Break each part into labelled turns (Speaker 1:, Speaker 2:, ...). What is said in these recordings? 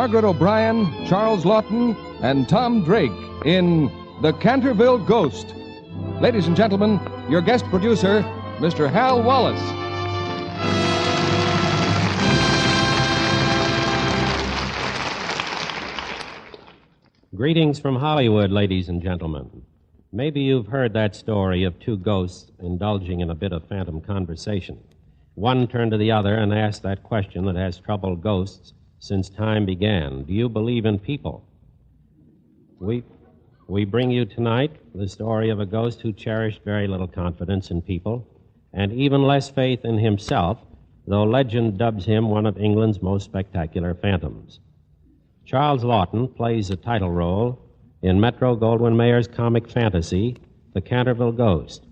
Speaker 1: Margaret O'Brien, Charles Lawton, and Tom Drake in The Canterville Ghost. Ladies and gentlemen, your guest producer, Mr. Hal Wallace.
Speaker 2: Greetings from Hollywood, ladies and gentlemen. Maybe you've heard that story of two ghosts indulging in a bit of phantom conversation. One turned to the other and asked that question that has troubled ghosts since time began. Do you believe in people? We bring you tonight the story of a ghost who cherished very little confidence in people and even less faith in himself, though legend dubs him one of England's most spectacular phantoms. Charles Lawton plays a title role in Metro-Goldwyn-Mayer's comic fantasy, The Canterville Ghost.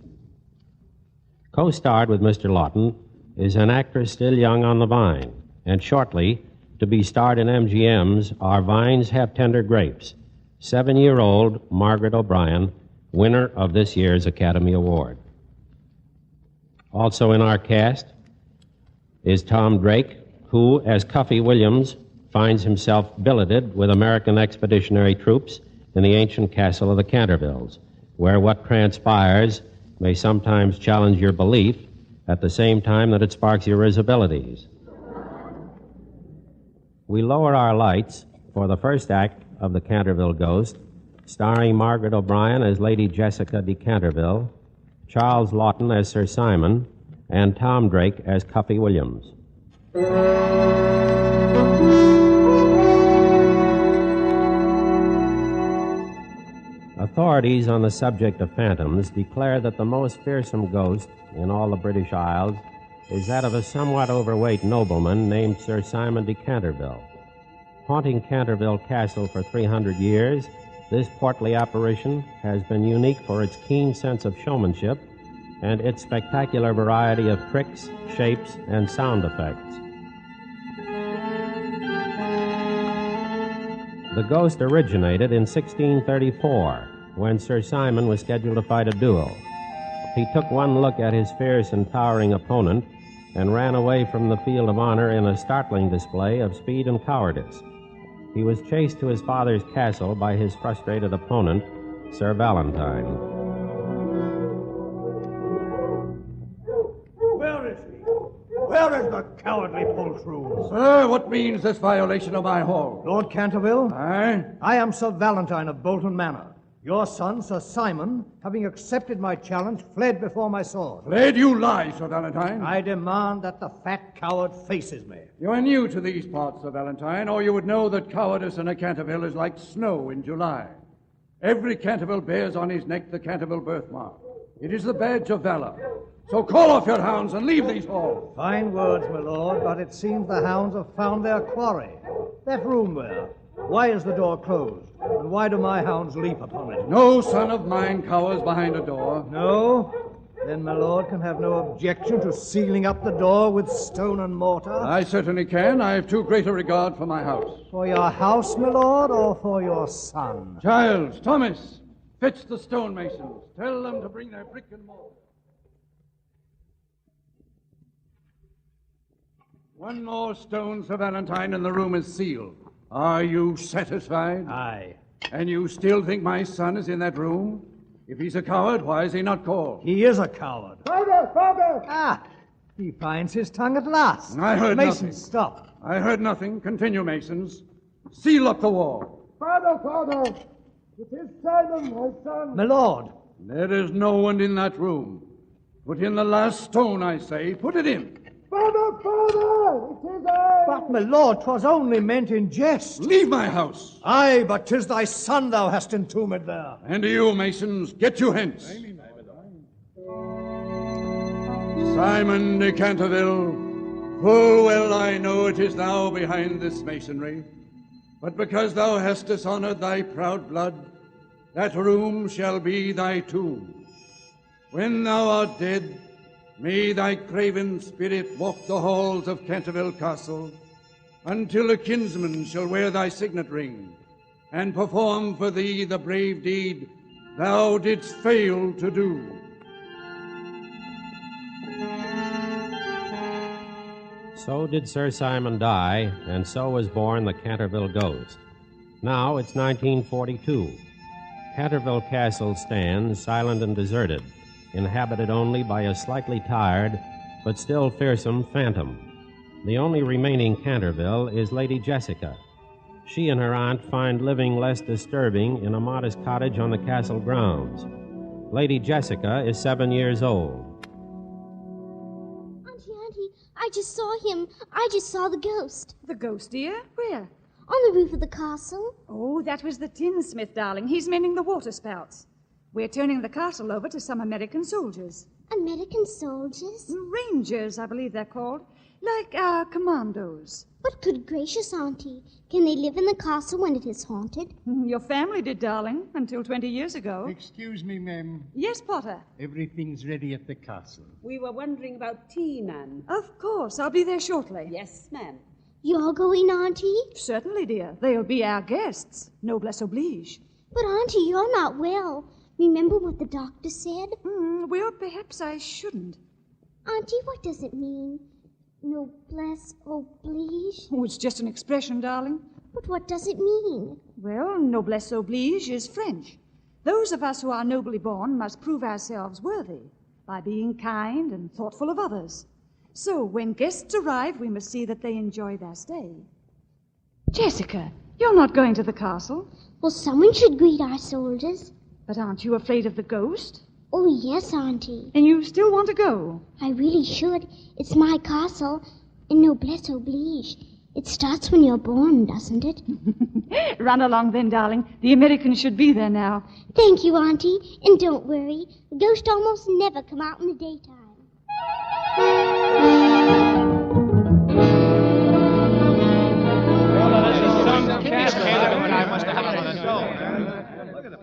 Speaker 2: Co-starred with Mr. Lawton is an actress still young on the vine, and shortly to be starred in MGM's Our Vines Have Tender Grapes, 7-year-old Margaret O'Brien, winner of this year's Academy Award. Also in our cast is Tom Drake, who, as Cuffy Williams, finds himself billeted with American expeditionary troops in the ancient castle of the Cantervilles, where what transpires may sometimes challenge your belief at the same time that it sparks your risibilities. We lower our lights for the first act of The Canterville Ghost, starring Margaret O'Brien as Lady Jessica de Canterville, Charles Lawton as Sir Simon, and Tom Drake as Cuffy Williams. Authorities on the subject of phantoms declare that the most fearsome ghost in all the British Isles is that of a somewhat overweight nobleman named Sir Simon de Canterville. Haunting Canterville Castle for 300 years, this portly apparition has been unique for its keen sense of showmanship and its spectacular variety of tricks, shapes, and sound effects. The ghost originated in 1634, when Sir Simon was scheduled to fight a duel. He took one look at his fierce and towering opponent and ran away from the field of honor in a startling display of speed and cowardice. He was chased to his father's castle by his frustrated opponent, Sir Valentine.
Speaker 3: Where is he? Where is the cowardly poltroon?
Speaker 4: Sir, what means this violation of my hall?
Speaker 3: Lord Canterville?
Speaker 4: Aye?
Speaker 3: I am Sir Valentine of Bolton Manor. Your son, Sir Simon, having accepted my challenge, fled before my sword.
Speaker 4: Fled? You lie, Sir Valentine.
Speaker 3: I demand that the fat coward faces me.
Speaker 4: You are new to these parts, Sir Valentine, or you would know that cowardice in a Canterville is like snow in July. Every Canterville bears on his neck the Canterville birthmark. It is the badge of valor. So call off your hounds and leave these halls.
Speaker 3: Fine words, my lord, but it seems the hounds have found their quarry. That room there. Why is the door closed? And why do my hounds leap upon it?
Speaker 4: No son of mine cowers behind a door.
Speaker 3: No? Then my lord can have no objection to sealing up the door with stone and mortar?
Speaker 4: I certainly can. I have too great a regard for my house.
Speaker 3: For your house, my lord, or for your son?
Speaker 4: Giles, Thomas, fetch the stonemasons. Tell them to bring their brick and mortar. One more stone, Sir Valentine, and the room is sealed. Are you satisfied?
Speaker 3: Aye.
Speaker 4: And you still think my son is in that room? If he's a coward, why is he not called?
Speaker 3: He is a coward.
Speaker 4: Father! Father!
Speaker 3: Ah, he finds his tongue at last.
Speaker 4: I heard
Speaker 3: Mason,
Speaker 4: nothing.
Speaker 3: stop.
Speaker 4: I heard nothing. Continue, Masons. Seal up the wall.
Speaker 5: Father! It is Simon, my son.
Speaker 3: My lord.
Speaker 4: There is no one in that room. Put in the last stone, I say. Put it in.
Speaker 5: Father! It is I!
Speaker 3: But, my lord, 'twas only meant in jest.
Speaker 4: Leave my house.
Speaker 3: Aye, but 'tis thy son thou hast entombed there.
Speaker 4: And you, Masons, get you hence. Simon de Canterville, full well I know it is thou behind this masonry, but because thou hast dishonored thy proud blood, that room shall be thy tomb. When thou art dead, may thy craven spirit walk the halls of Canterville Castle until a kinsman shall wear thy signet ring and perform for thee the brave deed thou didst fail to do.
Speaker 2: So did Sir Simon die, and so was born the Canterville ghost. Now it's 1942. Canterville Castle stands silent and deserted, inhabited only by a slightly tired but still fearsome phantom. The only remaining Canterville is Lady Jessica. She and her aunt find living less disturbing in a modest cottage on the castle grounds. Lady Jessica is 7 years old.
Speaker 6: Auntie, I just saw him. I just saw the ghost.
Speaker 7: The ghost, dear? Where?
Speaker 6: On the roof of the castle.
Speaker 7: Oh, that was the tinsmith, darling. He's mending the water spouts. We're turning the castle over to some American soldiers.
Speaker 6: American soldiers?
Speaker 7: Rangers, I believe they're called. Like our commandos.
Speaker 6: But good gracious, Auntie, can they live in the castle when it is haunted?
Speaker 7: Your family did, darling, until 20 years ago.
Speaker 8: Excuse me, ma'am.
Speaker 7: Yes, Potter?
Speaker 8: Everything's ready at the castle.
Speaker 9: We were wondering about tea, ma'am.
Speaker 7: Of course, I'll be there shortly.
Speaker 9: Yes, ma'am.
Speaker 6: You're going, Auntie?
Speaker 7: Certainly, dear. They'll be our guests. Noblesse oblige.
Speaker 6: But, Auntie, you're not well. Remember what the doctor said?
Speaker 7: Well, perhaps I shouldn't.
Speaker 6: Auntie, what does it mean? Noblesse oblige?
Speaker 7: Oh, it's just an expression, darling.
Speaker 6: But what does it mean?
Speaker 7: Well, noblesse oblige is French. Those of us who are nobly born must prove ourselves worthy by being kind and thoughtful of others. So, when guests arrive, we must see that they enjoy their stay. Jessica, you're not going to the castle.
Speaker 6: Well, someone should greet our soldiers.
Speaker 7: But aren't you afraid of the ghost?
Speaker 6: Oh, yes, Auntie.
Speaker 7: And you still want to go?
Speaker 6: I really should. It's my castle, and noblesse oblige. It starts when you're born, doesn't it?
Speaker 7: Run along then, darling. The Americans should be there now.
Speaker 6: Thank you, Auntie. And don't worry, the ghost almost never come out in the daytime.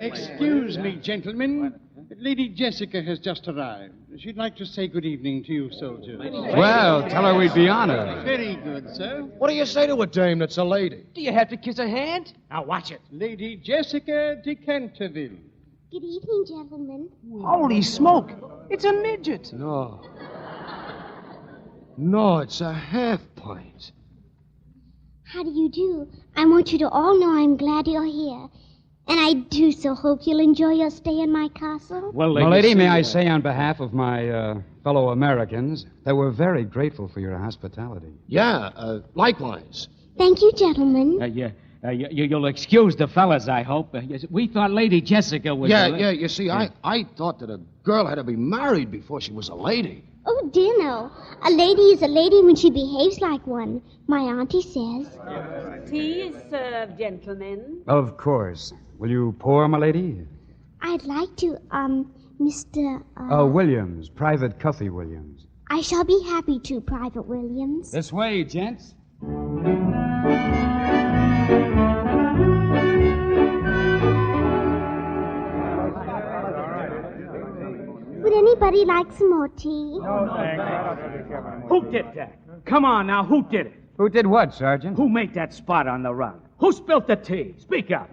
Speaker 8: Excuse me, gentlemen. Lady Jessica has just arrived. She'd like to say good evening to you, soldiers.
Speaker 10: Well, tell her we'd be honored.
Speaker 8: Very good, sir.
Speaker 11: What do you say to a dame that's a lady?
Speaker 10: Do you have to kiss her hand?
Speaker 11: Now watch it.
Speaker 8: Lady Jessica de Canterville.
Speaker 6: Good evening, gentlemen.
Speaker 10: Holy smoke! It's a midget.
Speaker 11: No, it's a half pint.
Speaker 6: How do you do? I want you to all know I'm glad you're here. And I do so hope you'll enjoy your stay in my castle.
Speaker 10: Well, lady, may I say on behalf of my fellow Americans that we're very grateful for your hospitality.
Speaker 11: Yeah, likewise.
Speaker 6: Thank you, gentlemen.
Speaker 12: You'll excuse the fellas, I hope. We thought Lady Jessica was...
Speaker 11: Yeah, you see, I thought that a girl had to be married before she was a lady.
Speaker 6: Oh, dear no. A lady is a lady when she behaves like one, my auntie says.
Speaker 9: Tea is served, gentlemen.
Speaker 10: Of course. Will you pour, my lady?
Speaker 6: I'd like to, Mr.
Speaker 10: Williams, Private Cuffy Williams.
Speaker 6: I shall be happy to, Private Williams.
Speaker 10: This way, gents.
Speaker 6: Would anybody like some more tea?
Speaker 12: No, thanks. Who did that? Come on now, who did it?
Speaker 10: Who did what, Sergeant?
Speaker 12: Who made that spot on the rug? Who spilt the tea? Speak up.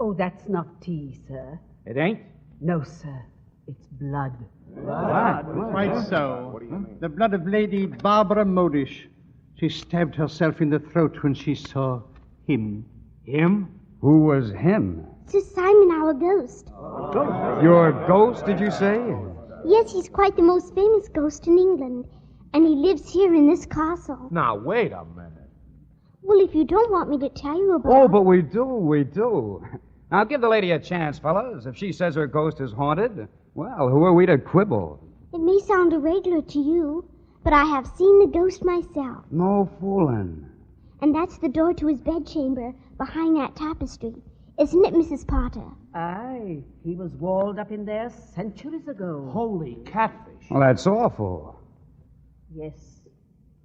Speaker 9: Oh, that's not tea, sir.
Speaker 12: It ain't?
Speaker 9: No, sir. It's blood.
Speaker 8: Quite so. The blood of Lady Barbara Modish. She stabbed herself in the throat when she saw him.
Speaker 10: Him? Who was him?
Speaker 6: Sir Simon, our ghost.
Speaker 10: Your ghost, did you say?
Speaker 6: Yes, he's quite the most famous ghost in England. And he lives here in this castle.
Speaker 11: Now, wait a minute.
Speaker 6: Well, if you don't want me to tell you about...
Speaker 10: Oh, but we do. Now, give the lady a chance, fellas. If she says her ghost is haunted, well, who are we to quibble?
Speaker 6: It may sound irregular to you, but I have seen the ghost myself.
Speaker 10: No fooling.
Speaker 6: And that's the door to his bedchamber behind that tapestry. Isn't it, Mrs. Potter?
Speaker 9: Aye, he was walled up in there centuries ago.
Speaker 12: Holy catfish.
Speaker 10: Well, that's awful.
Speaker 9: Yes.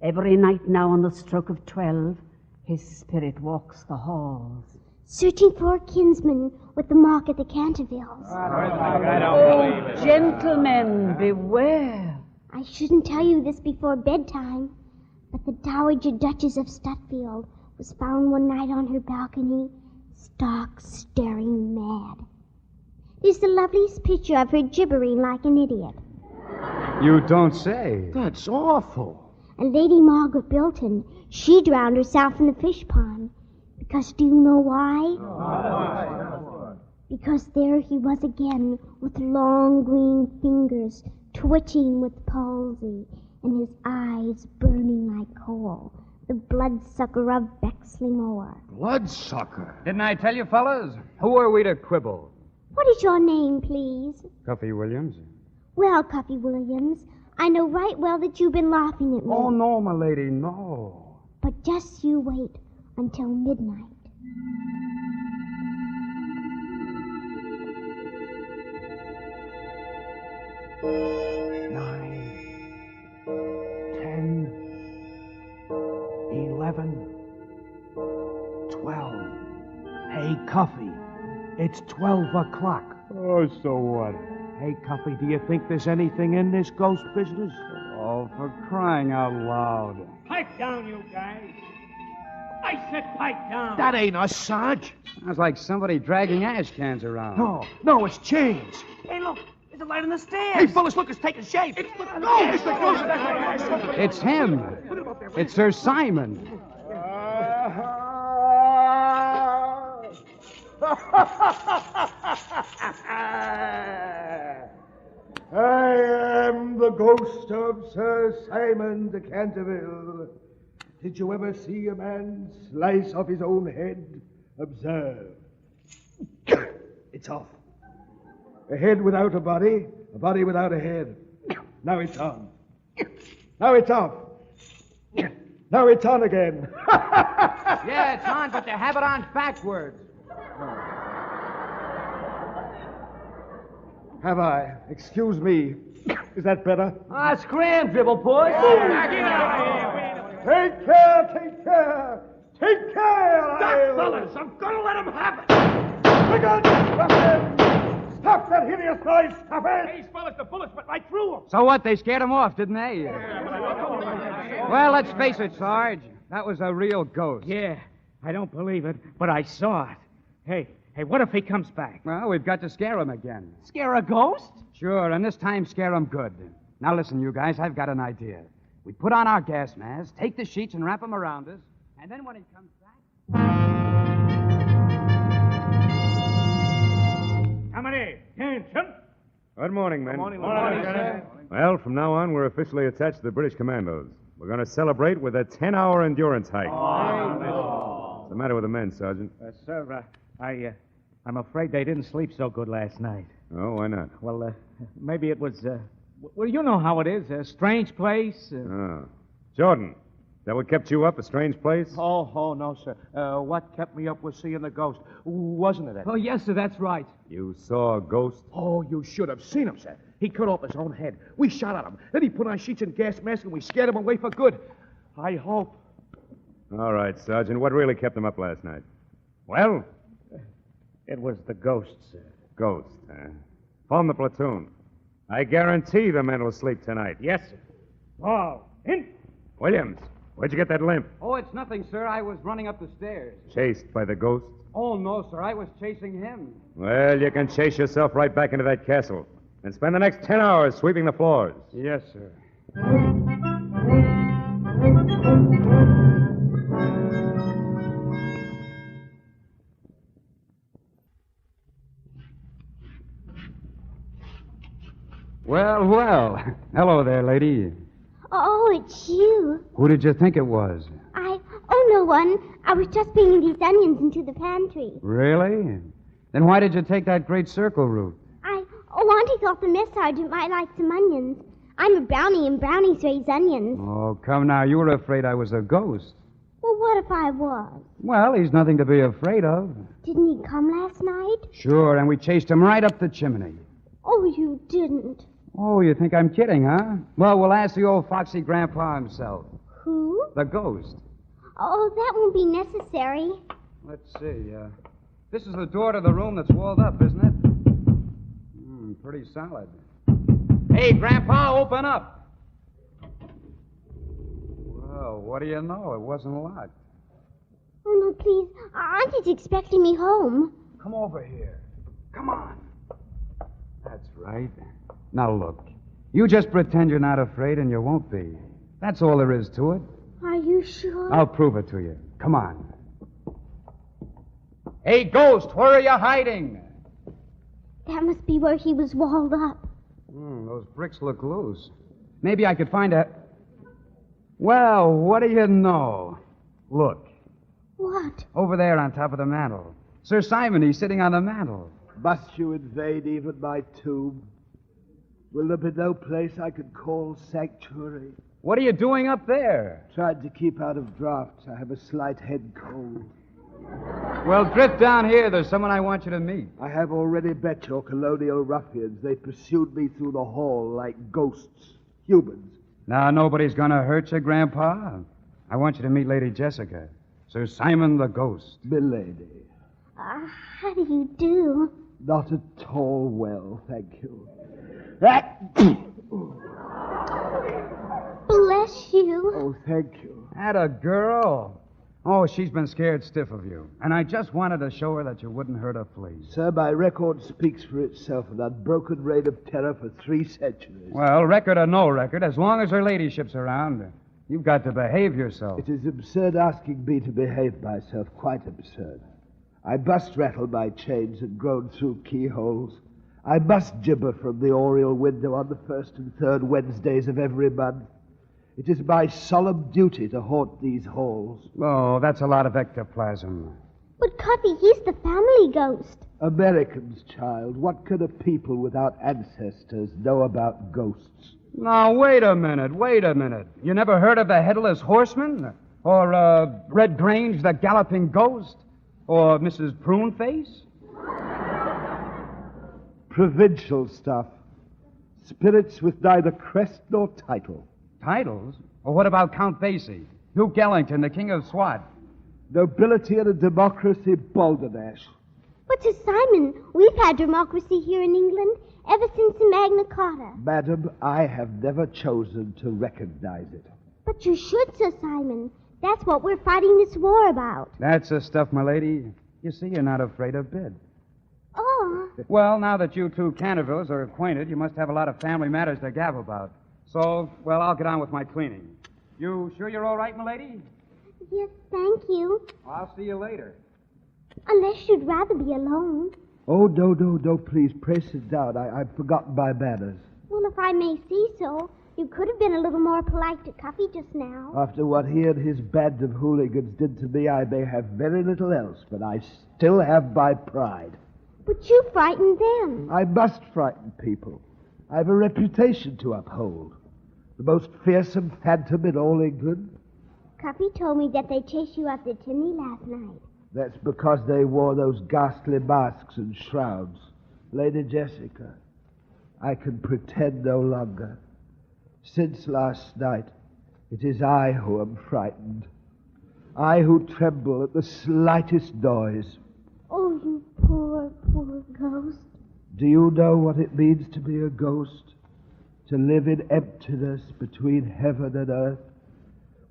Speaker 9: Every night now on the stroke of 12, his spirit walks the halls.
Speaker 6: Searching for a kinsman with the mark at the Cantervilles.
Speaker 12: I don't believe it.
Speaker 9: Gentlemen, beware.
Speaker 6: I shouldn't tell you this before bedtime, but the Dowager Duchess of Stutfield was found one night on her balcony, stark, staring mad. There's the loveliest picture of her gibbering like an idiot.
Speaker 10: You don't say.
Speaker 11: That's awful.
Speaker 6: and Lady Margaret Bilton, she drowned herself in the fish pond. Because do you know why? Because there he was again, with long green fingers twitching with palsy, and his eyes burning like coal. The bloodsucker of Bexley Moor.
Speaker 11: Bloodsucker?
Speaker 10: Didn't I tell you, fellas? Who are we to quibble?
Speaker 6: What is your name, please?
Speaker 10: Cuffy Williams.
Speaker 6: Well, Cuffy Williams, I know right well that you've been laughing at me.
Speaker 10: Oh, no, my lady, no.
Speaker 6: But just you wait until midnight.
Speaker 11: Nine, 10, 11, 12. Hey, Cuffy, it's 12 o'clock.
Speaker 10: Oh, so what?
Speaker 11: Hey, Cuffy, do you think there's anything in this ghost business?
Speaker 10: Oh, for crying out loud.
Speaker 12: Pipe down, you guys. I said pipe down.
Speaker 11: That ain't us, Sarge.
Speaker 10: Sounds like somebody dragging ash cans around.
Speaker 11: No, it's chains.
Speaker 12: Hey, look. There's a light on the stairs.
Speaker 11: Hey, fellas, look, it's taking shape. It's the ghost.
Speaker 10: It's him. It's Sir Simon.
Speaker 5: I am the ghost of Sir Simon de Canterville. Did you ever see a man slice off his own head? Observe. It's off. A head without a body without a head. Now it's on. Now it's off. Now it's on again.
Speaker 10: Yeah, it's on, but they have it on backwards.
Speaker 5: Have I? Excuse me. Is that better?
Speaker 12: Scram, dribble puss.
Speaker 5: Take care, take care. Take care.
Speaker 11: Stop, fellas. I'm going to let him have it.
Speaker 5: Look out! Stop that hideous noise. Stop it.
Speaker 11: These fellas, the bullets went right through them.
Speaker 10: So what? They scared him off, didn't they? Well, let's face it, Sarge. That was a real ghost.
Speaker 12: Yeah, I don't believe it, but I saw it. Hey, what if he comes back?
Speaker 10: Well, we've got to scare him again.
Speaker 12: Scare a ghost?
Speaker 10: Sure, and this time scare him good. Now listen, you guys, I've got an idea. We put on our gas masks, take the sheets and wrap them around us, and then when he comes back...
Speaker 12: Company, attention.
Speaker 13: Good morning, men.
Speaker 5: Morning, sir.
Speaker 13: Well, from now on, we're officially attached to the British Commandos. We're going to celebrate with a 10-hour endurance hike. What's the matter with the men, Sergeant?
Speaker 12: Sir, I'm afraid they didn't sleep so good last night.
Speaker 13: Oh, why not?
Speaker 12: Well, maybe it was, well, you know how it is. A strange place.
Speaker 13: Jordan, is that what kept you up, a strange place?
Speaker 11: Oh, no, sir. What kept me up was seeing the ghost. Wasn't it, Ed?
Speaker 12: Oh, yes, sir, that's right.
Speaker 13: You saw a ghost?
Speaker 11: Oh, you should have seen him, sir. He cut off his own head. We shot at him. Then he put on sheets and gas masks, and we scared him away for good. I hope.
Speaker 13: All right, Sergeant. What really kept them up last night? Well?
Speaker 12: It was the ghost, sir.
Speaker 13: Ghost, huh? Form the platoon. I guarantee the men will sleep tonight.
Speaker 12: Yes, sir. Oh, in.
Speaker 13: Williams, where'd you get that limp?
Speaker 10: Oh, it's nothing, sir. I was running up the stairs.
Speaker 13: Chased by the ghost?
Speaker 10: Oh, no, sir. I was chasing him.
Speaker 13: Well, you can chase yourself right back into that castle and spend the next 10 hours sweeping the floors.
Speaker 10: Yes, sir. Well. Hello there, lady.
Speaker 6: Oh, it's you.
Speaker 10: Who did you think it was?
Speaker 6: Oh, no one. I was just bringing these onions into the pantry.
Speaker 10: Really? Then why did you take that great circle route?
Speaker 6: Auntie thought the mess sergeant might like some onions. I'm a brownie, and brownies raise onions.
Speaker 10: Oh, come now. You were afraid I was a ghost.
Speaker 6: Well, what if I was?
Speaker 10: Well, he's nothing to be afraid of.
Speaker 6: Didn't he come last night?
Speaker 10: Sure, and we chased him right up the chimney.
Speaker 6: Oh, you didn't.
Speaker 10: Oh, you think I'm kidding, huh? Well, we'll ask the old foxy grandpa himself.
Speaker 6: Who?
Speaker 10: The ghost.
Speaker 6: Oh, that won't be necessary.
Speaker 10: Let's see. This is the door to the room that's walled up, isn't it? Pretty solid. Hey, Grandpa, open up. Well, what do you know? It wasn't locked.
Speaker 6: Oh, no, please. Auntie's expecting me home.
Speaker 11: Come over here. Come on.
Speaker 10: That's right. Now, look. You just pretend you're not afraid, and you won't be. That's all there is to it.
Speaker 6: Are you sure?
Speaker 10: I'll prove it to you. Come on. Hey, Ghost, where are you hiding?
Speaker 6: That must be where he was walled up.
Speaker 10: Those bricks look loose. Maybe I could find a... Well, what do you know? Look.
Speaker 6: What?
Speaker 10: Over there on top of the mantel. Sir Simon, he's sitting on the mantel.
Speaker 5: Must you invade even my tomb? Will there be no place I could call sanctuary?
Speaker 10: What are you doing up there?
Speaker 5: Tried to keep out of drafts. I have a slight head cold.
Speaker 10: Well, drift down here. There's someone I want you to meet.
Speaker 5: I have already met your colonial ruffians. They pursued me through the hall like ghosts. Humans.
Speaker 10: Now, nobody's gonna hurt you, Grandpa. I want you to meet Lady Jessica. Sir Simon the Ghost.
Speaker 5: Milady.
Speaker 6: How do you do?
Speaker 5: Not at all well, thank you.
Speaker 6: Bless you.
Speaker 5: Oh, thank you.
Speaker 10: Atta girl. Oh, she's been scared stiff of you. And I just wanted to show her that you wouldn't hurt a flea.
Speaker 5: Sir, my record speaks for itself. An unbroken reign of terror for 3 centuries.
Speaker 10: Well, record or no record, as long as her ladyship's around, you've got to behave yourself.
Speaker 5: It is absurd asking me to behave myself. Quite absurd. I must rattle my chains and groan through keyholes. I must gibber from the oriel window on the 1st and 3rd Wednesdays of every month. It is my solemn duty to haunt these halls.
Speaker 10: Oh, that's a lot of ectoplasm.
Speaker 6: But, Cuffy, he's the family ghost.
Speaker 5: Americans, child. What can a people without ancestors know about ghosts?
Speaker 10: Now, wait a minute. You never heard of the Headless Horseman? Or, Red Grange, the Galloping Ghost? Or Mrs. Pruneface?
Speaker 5: Provincial stuff. Spirits with neither crest nor title.
Speaker 10: Titles? Or what about Count Basie? Duke Ellington, the King of Swat?
Speaker 5: Nobility and a democracy, balderdash.
Speaker 6: But, Sir Simon, we've had democracy here in England ever since the Magna Carta.
Speaker 5: Madam, I have never chosen to recognize it.
Speaker 6: But you should, Sir Simon. That's what we're fighting this war about.
Speaker 10: That's the stuff, my lady. You see, you're not afraid of bid.
Speaker 6: Oh.
Speaker 10: Well, now that you two Cantervilles are acquainted, you must have a lot of family matters to gab about. So, well, I'll get on with my cleaning. You sure you're all right, my lady?
Speaker 6: Yes, thank you.
Speaker 10: I'll see you later.
Speaker 6: Unless you'd rather be alone.
Speaker 5: Oh, no, please. Pray sit down. I've forgotten my manners.
Speaker 6: Well, if I may say so, you could have been a little more polite to Cuffy just now.
Speaker 5: After what he and his band of hooligans did to me, I may have very little else, but I still have my pride.
Speaker 6: But you frightened them.
Speaker 5: I must frighten people. I've a reputation to uphold. The most fearsome phantom in all England.
Speaker 6: Cuffy told me that they chased you up the chimney last night.
Speaker 5: That's because they wore those ghastly masks and shrouds. Lady Jessica, I can pretend no longer. Since last night, it is I who am frightened. I who tremble at the slightest noise.
Speaker 6: Oh, you poor ghost.
Speaker 5: Do you know what it means to be a ghost? To live in emptiness between heaven and earth,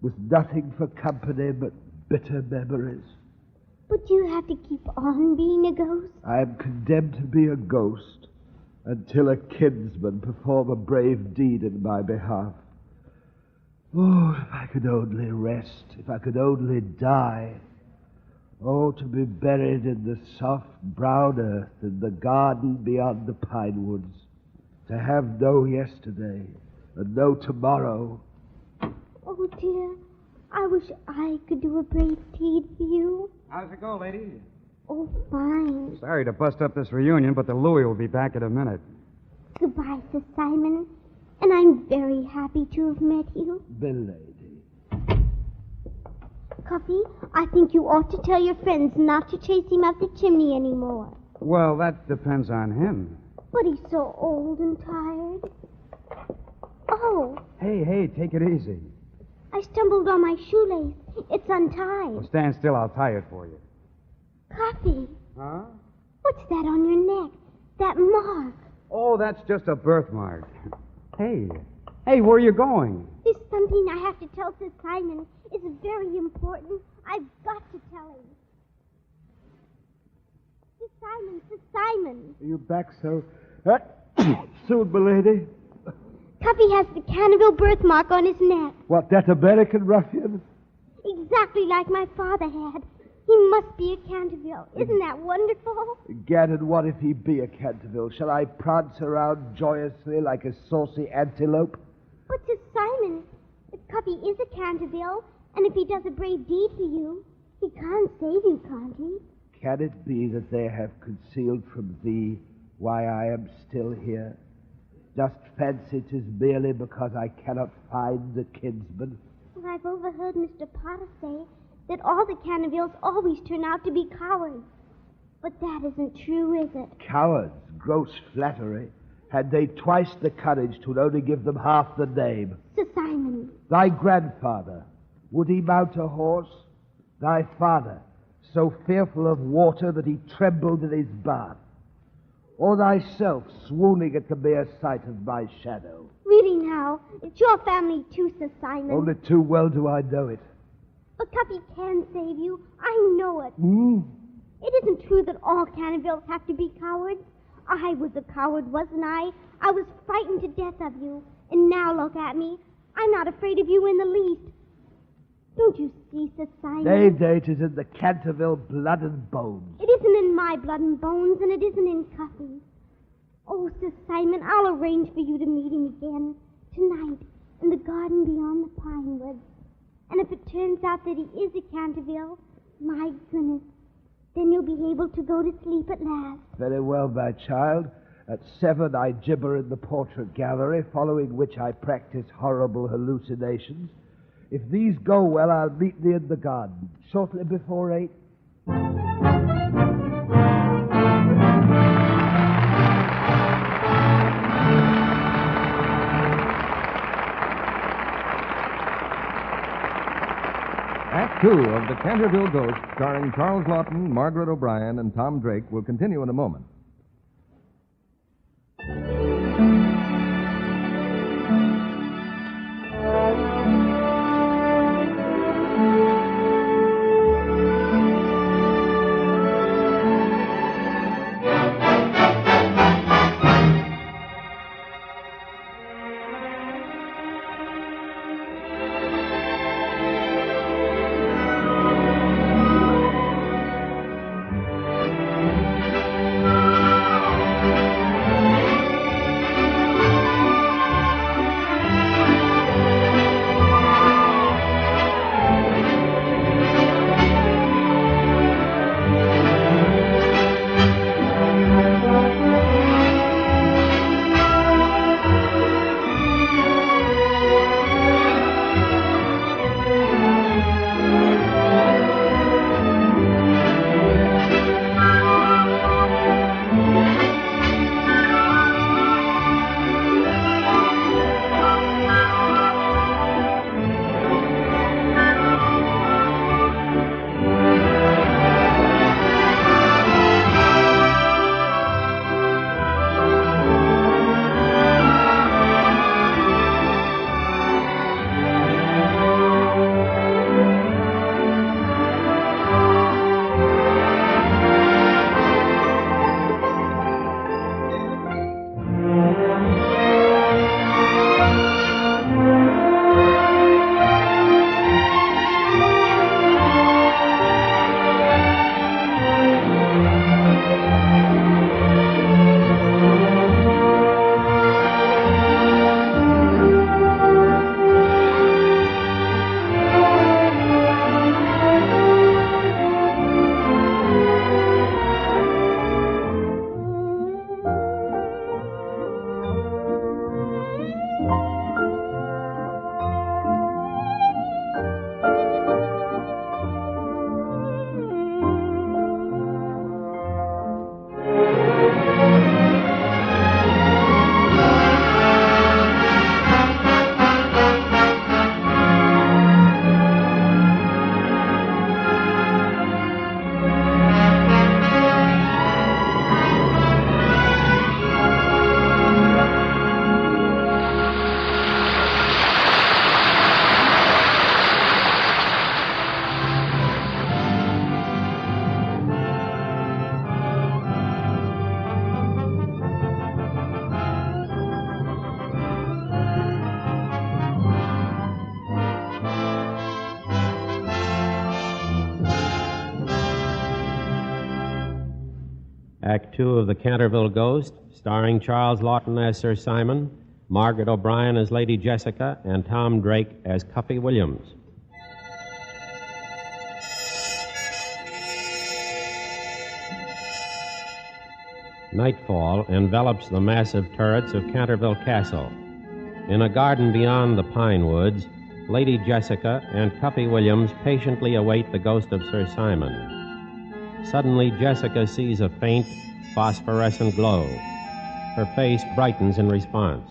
Speaker 5: with nothing for company but bitter memories.
Speaker 6: But you have to keep on being a ghost?
Speaker 5: I am condemned to be a ghost until a kinsman perform a brave deed in my behalf. Oh, if I could only rest, if I could only die. Oh, to be buried in the soft brown earth in the garden beyond the pine woods. To have no yesterday and no tomorrow.
Speaker 6: Oh, dear. I wish I could do a brave deed for you.
Speaker 10: How's it go, lady?
Speaker 6: Oh, fine.
Speaker 10: Sorry to bust up this reunion, but the Louie will be back in a minute.
Speaker 6: Goodbye, Sir Simon. And I'm very happy to have met you.
Speaker 5: Milady.
Speaker 6: Cuffy, I think you ought to tell your friends not to chase him up the chimney anymore.
Speaker 10: Well, that depends on him.
Speaker 6: But he's so old and tired. Oh.
Speaker 10: Hey, take it easy.
Speaker 6: I stumbled on my shoelace. It's untied.
Speaker 10: Well, stand still. I'll tie it for you.
Speaker 6: Cuffy.
Speaker 10: Huh?
Speaker 6: What's that on your neck? That mark.
Speaker 10: Oh, that's just a birthmark. Hey, where are you going?
Speaker 6: There's something I have to tell Sir Simon. It's very important. I've got to tell him. Sir Simon.
Speaker 5: Are you back so soon, milady?
Speaker 6: Cuffy has the Canterville birthmark on his neck.
Speaker 5: What, that American ruffian?
Speaker 6: Exactly like my father had. He must be a Canterville. Isn't that wonderful?
Speaker 5: Gad, and what if he be a Canterville? Shall I prance around joyously like a saucy antelope?
Speaker 6: But Sir Simon, if Cuffy is a Canterville, and if he does a brave deed for you, he can't save you, can't he?
Speaker 5: Can it be that they have concealed from thee why I am still here? Just fancy 'tis merely because I cannot find the kinsman.
Speaker 6: Well, I've overheard Mr. Potter say that all the Cantervilles always turn out to be cowards. But that isn't true, is it?
Speaker 5: Cowards, gross flattery. Had they twice the courage, 'twould only give them half the name.
Speaker 6: Sir Simon.
Speaker 5: Thy grandfather, would he mount a horse? Thy father, so fearful of water that he trembled in his bath? Or thyself, swooning at the mere sight of my shadow?
Speaker 6: Really now, it's your family too, Sir Simon.
Speaker 5: Only too well do I know it.
Speaker 6: But Cuffy can save you. I know it.
Speaker 5: Hmm?
Speaker 6: It isn't true that all Cantervilles have to be cowards. I was a coward, wasn't I? I was frightened to death of you. And now look at me. I'm not afraid of you in the least. Don't you see, Sir Simon?
Speaker 5: Nay, 'tis in the Canterville blood and bones.
Speaker 6: It isn't in my blood and bones, and it isn't in Cuffy's. Oh, Sir Simon, I'll arrange for you to meet him again tonight in the garden beyond the pine woods. And if it turns out that he is a Canterville, my goodness, then you'll be able to go to sleep at last.
Speaker 5: Very well, my child. At 7 I gibber in the portrait gallery, following which I practice horrible hallucinations. If these go well, I'll meet thee in the garden shortly before 8.
Speaker 1: Act 2 of The Canterville Ghost, starring Charles Lawton, Margaret O'Brien, and Tom Drake, will continue in a moment.
Speaker 2: Act Two of The Canterville Ghost, starring Charles Lawton as Sir Simon, Margaret O'Brien as Lady Jessica, and Tom Drake as Cuffy Williams. Nightfall envelops the massive turrets of Canterville Castle. In a garden beyond the pine woods, Lady Jessica and Cuffy Williams patiently await the ghost of Sir Simon. Suddenly, Jessica sees a faint, phosphorescent glow. Her face brightens in response.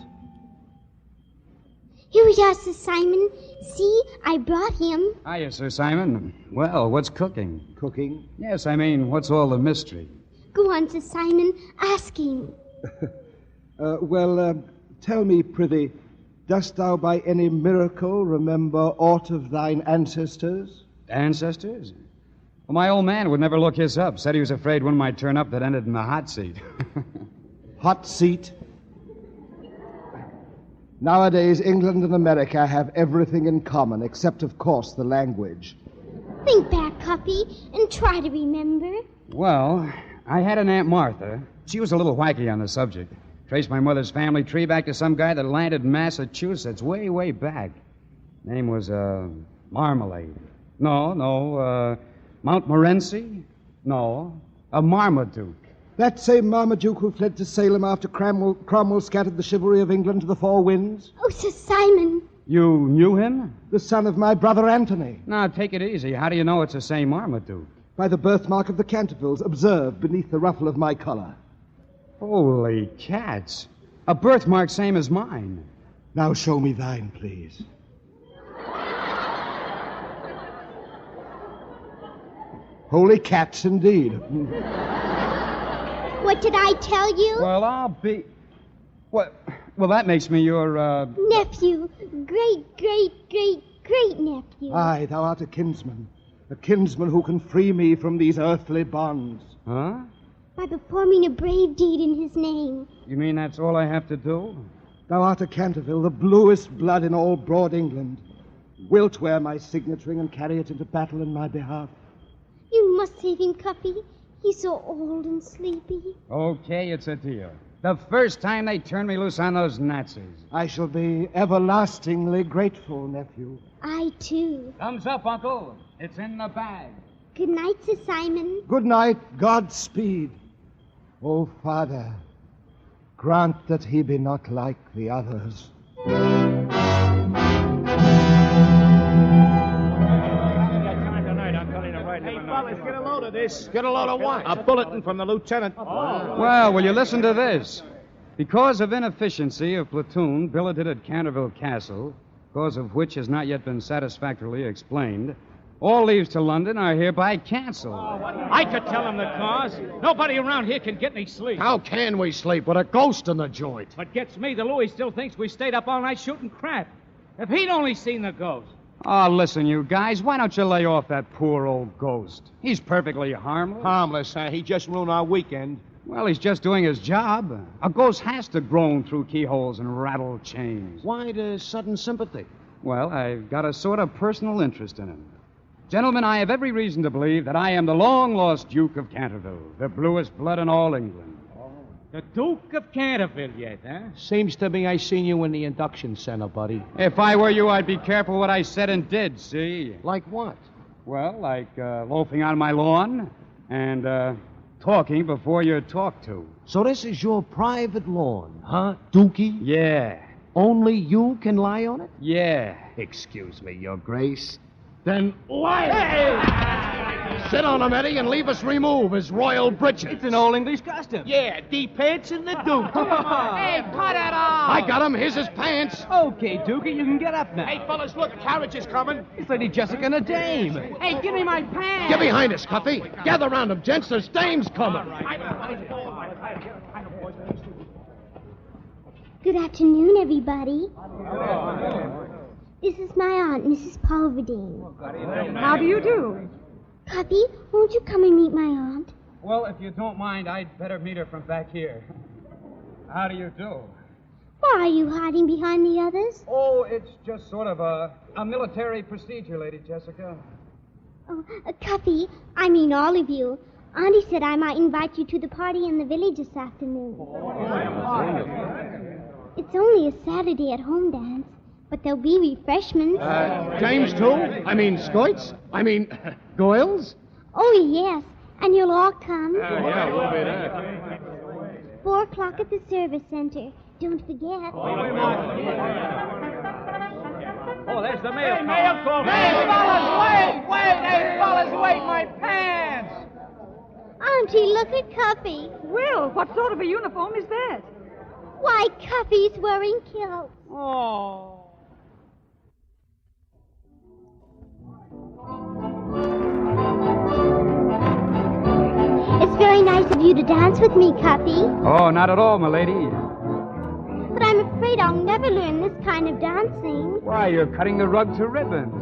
Speaker 6: Here we are, Sir Simon. See, I brought him.
Speaker 10: Hiya, Sir Simon. Well, what's cooking?
Speaker 5: Cooking?
Speaker 10: Yes, I mean, what's all the mystery?
Speaker 6: Go on, Sir Simon. Ask him.
Speaker 5: Tell me, prithee, dost thou by any miracle remember aught of thine ancestors?
Speaker 10: Ancestors? Well, my old man would never look his up. Said he was afraid one might turn up that ended in the hot seat.
Speaker 5: Hot seat? Nowadays, England and America have everything in common, except, of course, the language.
Speaker 6: Think back, Cuffy, and try to remember.
Speaker 10: Well, I had an Aunt Martha. She was a little wacky on the subject. Traced my mother's family tree back to some guy that landed in Massachusetts way, way back. Name was, Marmalade. No, Montmorency? No, a Marmaduke.
Speaker 5: That same Marmaduke who fled to Salem after Cromwell scattered the chivalry of England to the four winds?
Speaker 6: Oh, Sir Simon.
Speaker 10: You knew him?
Speaker 5: The son of my brother Anthony.
Speaker 10: Now, take it easy. How do you know it's the same Marmaduke?
Speaker 5: By the birthmark of the Cantervilles, observed beneath the ruffle of my collar.
Speaker 10: Holy cats. A birthmark same as mine.
Speaker 5: Now show me thine, please. Holy cats, indeed.
Speaker 6: What did I tell you?
Speaker 10: Well, I'll be... What? Well, that makes me your,
Speaker 6: Nephew. Great nephew.
Speaker 5: Aye, thou art a kinsman who can free me from these earthly bonds.
Speaker 10: Huh?
Speaker 6: By performing a brave deed in his name.
Speaker 10: You mean that's all I have to do?
Speaker 5: Thou art a Canterville, the bluest blood in all broad England. Wilt wear my signet ring and carry it into battle in my behalf?
Speaker 6: You must save him, Cuffy. He's so old and sleepy.
Speaker 10: Okay, it's a deal. The first time they turn me loose on those Nazis.
Speaker 5: I shall be everlastingly grateful, nephew.
Speaker 6: I, too.
Speaker 10: Thumbs up, Uncle. It's in the bag.
Speaker 6: Good night, Sir Simon.
Speaker 5: Good night, Godspeed. Oh, Father, grant that he be not like the others.
Speaker 11: Hey, fellas, get a load of this. Get a load of what? A bulletin from the lieutenant.
Speaker 10: Well, will you listen to this? Because of inefficiency of platoon billeted at Canterville Castle, cause of which has not yet been satisfactorily explained, all leaves to London are hereby canceled.
Speaker 12: I could tell him the cause. Nobody around here can get any sleep.
Speaker 11: How can we sleep with a ghost in the joint?
Speaker 12: What gets me, the Louis still thinks we stayed up all night shooting crap. If he'd only seen the ghost.
Speaker 10: Oh, listen, you guys, why don't you lay off that poor old ghost? He's perfectly harmless.
Speaker 11: Harmless, huh? He just ruined our weekend.
Speaker 10: Well, he's just doing his job. A ghost has to groan through keyholes and rattle chains.
Speaker 11: Why the sudden sympathy?
Speaker 10: Well, I've got a sort of personal interest in him. Gentlemen, I have every reason to believe that I am the long-lost Duke of Canterville, the bluest blood in all England.
Speaker 12: The Duke of Canterville yet, huh?
Speaker 11: Seems to me I seen you in the induction center, buddy.
Speaker 10: If I were you, I'd be careful what I said and did, see?
Speaker 11: Like what?
Speaker 10: Well, like loafing on my lawn and talking before you're talked to.
Speaker 11: So this is your private lawn, huh, Dookie?
Speaker 10: Yeah.
Speaker 11: Only you can lie on it?
Speaker 10: Yeah.
Speaker 11: Excuse me, Your Grace. Then lie! Hey! Sit on him, Eddie, and leave us remove his royal breeches.
Speaker 12: It's an old English costume.
Speaker 11: Yeah, the pants and the Duke.
Speaker 12: Hey, cut it off!
Speaker 11: I got him. Here's his pants.
Speaker 12: Okay, Dookie, you can get up now.
Speaker 11: Hey, fellas, look, a carriage is coming.
Speaker 12: It's Lady Jessica and a dame. Hey, give me my pants.
Speaker 11: Get behind us, Cuffy. Gather round him, gents. There's dames coming.
Speaker 6: Good afternoon, everybody. This is my aunt, Mrs. Pulverdine.
Speaker 7: How do you do?
Speaker 6: Cuffy, won't you come and meet my aunt?
Speaker 10: Well, if you don't mind, I'd better meet her from back here. How do you do?
Speaker 6: Why are you hiding behind the others?
Speaker 10: Oh, it's just sort of a military procedure, Lady Jessica.
Speaker 6: Oh, Cuffy, I mean all of you. Auntie said I might invite you to the party in the village this afternoon. It's only a Saturday at home dance, but there'll be refreshments.
Speaker 11: James, too? I mean, Scoits? I mean, Goyles?
Speaker 6: Oh, yes, and you'll all come.
Speaker 11: Yeah, we'll be there.
Speaker 6: 4 o'clock at the service center. Don't forget.
Speaker 12: Oh, there's the mail call.
Speaker 14: Hey, fellas, wait! Hey, fellas, wait, my pants!
Speaker 6: Auntie, look at Cuffy.
Speaker 7: Well, what sort of a uniform is that?
Speaker 6: Why, Cuffy's wearing kilts.
Speaker 14: Oh.
Speaker 6: It's very nice of you to dance with me, Cuffy.
Speaker 10: Oh, not at all, my lady.
Speaker 6: But I'm afraid I'll never learn this kind of dancing.
Speaker 10: Why, you're cutting the rug to ribbons.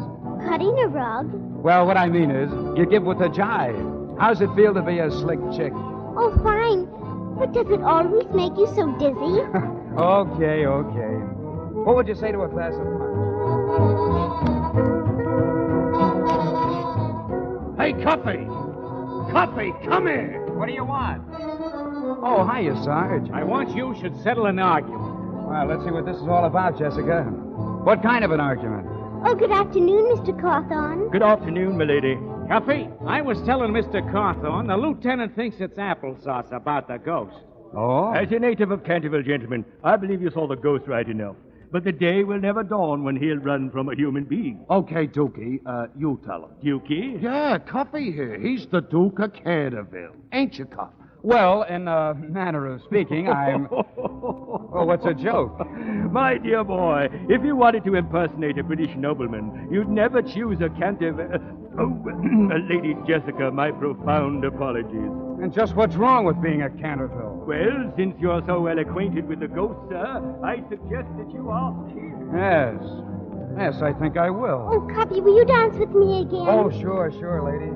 Speaker 6: Cutting a rug?
Speaker 10: Well, what I mean is, you give with a jive. How's it feel to be a slick chick?
Speaker 6: Oh, fine. But does it always make you so dizzy?
Speaker 10: Okay. What would you say to a glass of punch?
Speaker 11: Hey, Cuffy! Cuffy, come here!
Speaker 12: What do you want?
Speaker 10: Oh, hiya, Sarge.
Speaker 12: I want you should settle an argument.
Speaker 10: Well, let's see what this is all about, Jessica. What kind of an argument?
Speaker 6: Oh, good afternoon, Mr. Cawthorn.
Speaker 12: Good afternoon, milady. Cuffy, I was telling Mr. Cawthorn the lieutenant thinks it's applesauce about the ghost.
Speaker 10: Oh?
Speaker 15: As a native of Canterville, gentlemen, I believe you saw the ghost right enough. But the day will never dawn when he'll run from a human being.
Speaker 11: Okay, Dookie, you tell him.
Speaker 15: Dukey?
Speaker 11: Yeah, Cuffy here. He's the Duke of Canterville. Ain't you, Cuff?
Speaker 10: Well, in a manner of speaking, I'm... Oh, what's a joke?
Speaker 15: My dear boy, if you wanted to impersonate a British nobleman, you'd never choose a Canterville... Lady Jessica, my profound apologies.
Speaker 10: And just what's wrong with being a Canterville?
Speaker 15: Well, since you're so well acquainted with the ghost, sir, I suggest that you ask here.
Speaker 10: Yes, I think I will.
Speaker 6: Oh, Cuffy, will you dance with me again?
Speaker 10: Oh, sure, lady.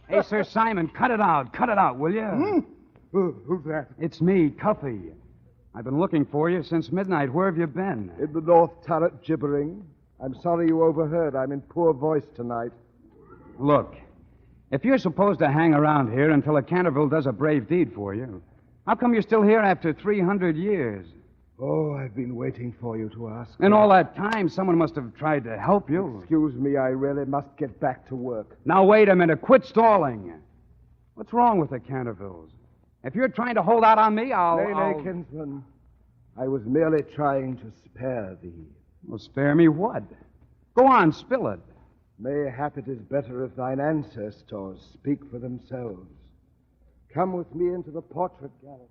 Speaker 10: Hey, Sir Simon, cut it out, will you?
Speaker 5: Who's that?
Speaker 10: It's me, Cuffy. I've been looking for you since midnight. Where have you been?
Speaker 5: In the north turret, gibbering. I'm sorry you overheard. I'm in poor voice tonight.
Speaker 10: Look, if you're supposed to hang around here until a Canterville does a brave deed for you, how come you're still here after 300 years?
Speaker 5: Oh, I've been waiting for you to ask.
Speaker 10: In all that time, someone must have tried to help you.
Speaker 5: Excuse me, I really must get back to work.
Speaker 10: Now, wait a minute. Quit stalling. What's wrong with the Cantervilles? If you're trying to hold out on me,
Speaker 5: Nay, kinsman. I was merely trying to spare thee.
Speaker 10: Well, spare me what? Go on, spill it.
Speaker 5: Mayhap it is better if thine ancestors speak for themselves. Come with me into the portrait gallery.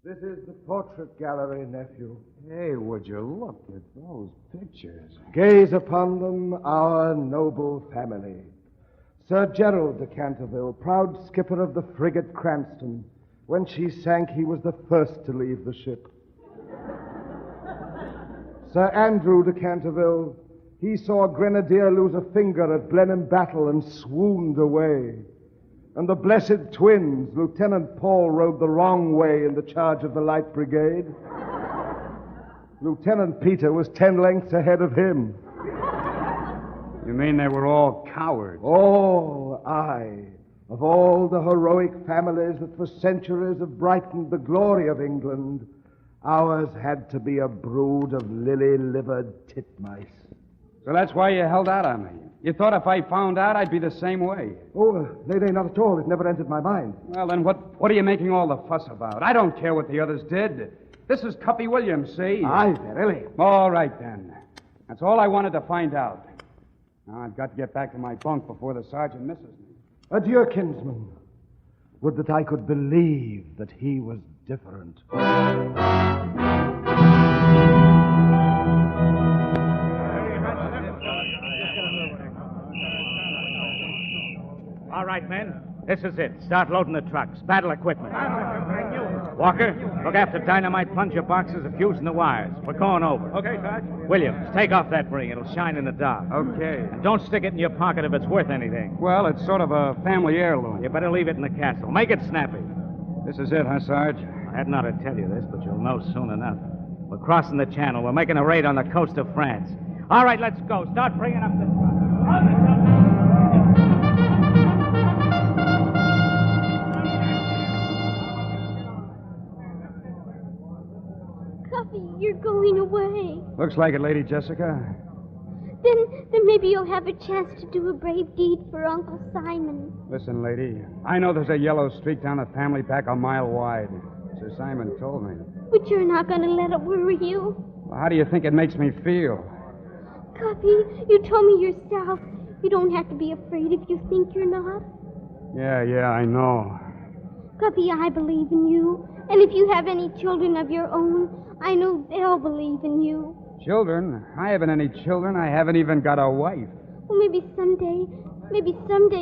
Speaker 5: This is the portrait gallery, nephew.
Speaker 10: Hey, would you look at those pictures?
Speaker 5: Gaze upon them, our noble family. Sir Gerald de Canterville, proud skipper of the frigate Cranston. When she sank, he was the first to leave the ship. Sir Andrew de Canterville, he saw a grenadier lose a finger at Blenheim battle and swooned away. And the blessed twins, Lieutenant Paul, rode the wrong way in the charge of the Light Brigade. Lieutenant Peter was 10 lengths ahead of him.
Speaker 10: You mean they were all cowards?
Speaker 5: All, aye. Of all the heroic families that for centuries have brightened the glory of England, ours had to be a brood of lily-livered titmice.
Speaker 10: So that's why you held out on me. You thought if I found out, I'd be the same way.
Speaker 5: Oh, nay, not at all. It never entered my mind.
Speaker 10: Well, then what are you making all the fuss about? I don't care what the others did. This is Cuffy Williams, see?
Speaker 5: Aye, verily.
Speaker 10: All right, then. That's all I wanted to find out. Now, I've got to get back to my bunk before the sergeant misses me.
Speaker 5: Adieu, kinsman. Would that I could believe that he was different.
Speaker 12: All right, men. This is it. Start loading the trucks. Battle equipment. Walker, look after dynamite plunger boxes and fusing the wires. We're going over.
Speaker 11: Okay, Sarge.
Speaker 12: Williams, take off that ring. It'll shine in the dark.
Speaker 10: Okay.
Speaker 12: And don't stick it in your pocket if it's worth anything.
Speaker 10: Well, it's sort of a family heirloom.
Speaker 12: You better leave it in the castle. Make it snappy.
Speaker 10: This is it, huh, Sarge?
Speaker 12: I had not to tell you this, but you'll know soon enough. We're crossing the channel. We're making a raid on the coast of France. All right, let's go. Start bringing up the truck.
Speaker 6: Cuffy, you're going away.
Speaker 10: Looks like it, Lady Jessica.
Speaker 6: Then maybe you'll have a chance to do a brave deed for Uncle Simon.
Speaker 10: Listen, lady, I know there's a yellow streak down the family back a mile wide. Sir Simon told me.
Speaker 6: But you're not going to let it worry you.
Speaker 10: Well, how do you think it makes me feel?
Speaker 6: Cuffy, you told me yourself. You don't have to be afraid if you think you're not.
Speaker 10: Yeah, I know.
Speaker 6: Cuffy, I believe in you. And if you have any children of your own, I know they'll believe in you.
Speaker 10: Children? I haven't any children. I haven't even got a wife.
Speaker 6: Well, maybe someday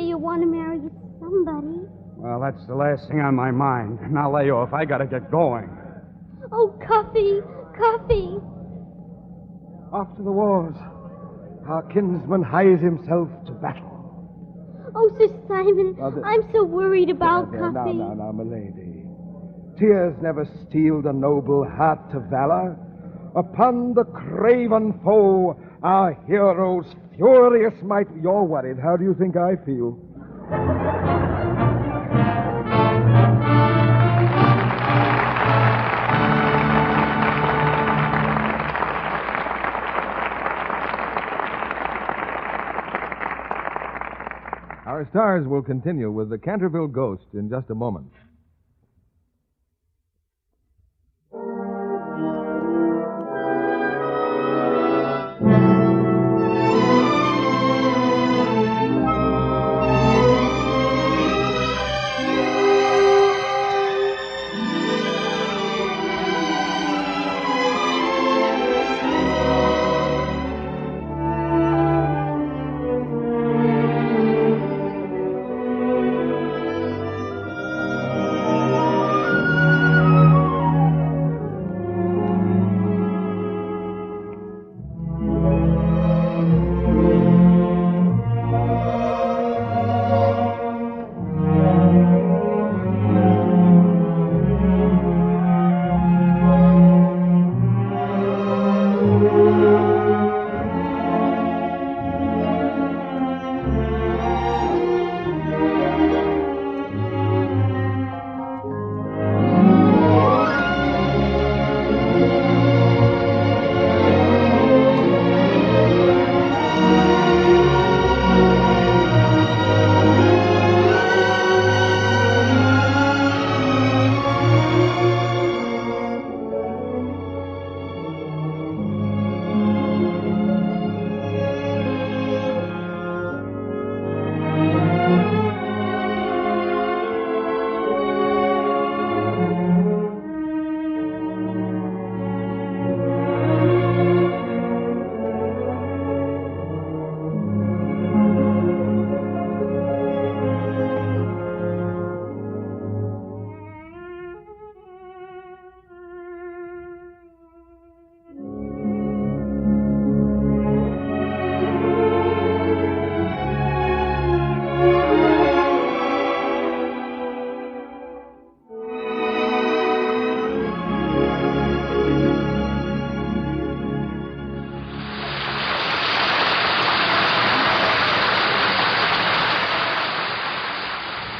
Speaker 6: you'll want to marry somebody.
Speaker 10: Well, that's the last thing on my mind. Now lay off. I gotta get going.
Speaker 6: Oh, Cuffy.
Speaker 5: Off to the wars. Our kinsman hies himself to battle.
Speaker 6: Oh, Sir Simon, I'm so worried about
Speaker 5: Now,
Speaker 6: Cuffy.
Speaker 5: now, milady. Tears never steeled a noble heart to valor. Upon the craven foe, our hero's furious might. You're worried. How do you think I feel?
Speaker 1: Our stars will continue with the Canterville Ghost in just a moment.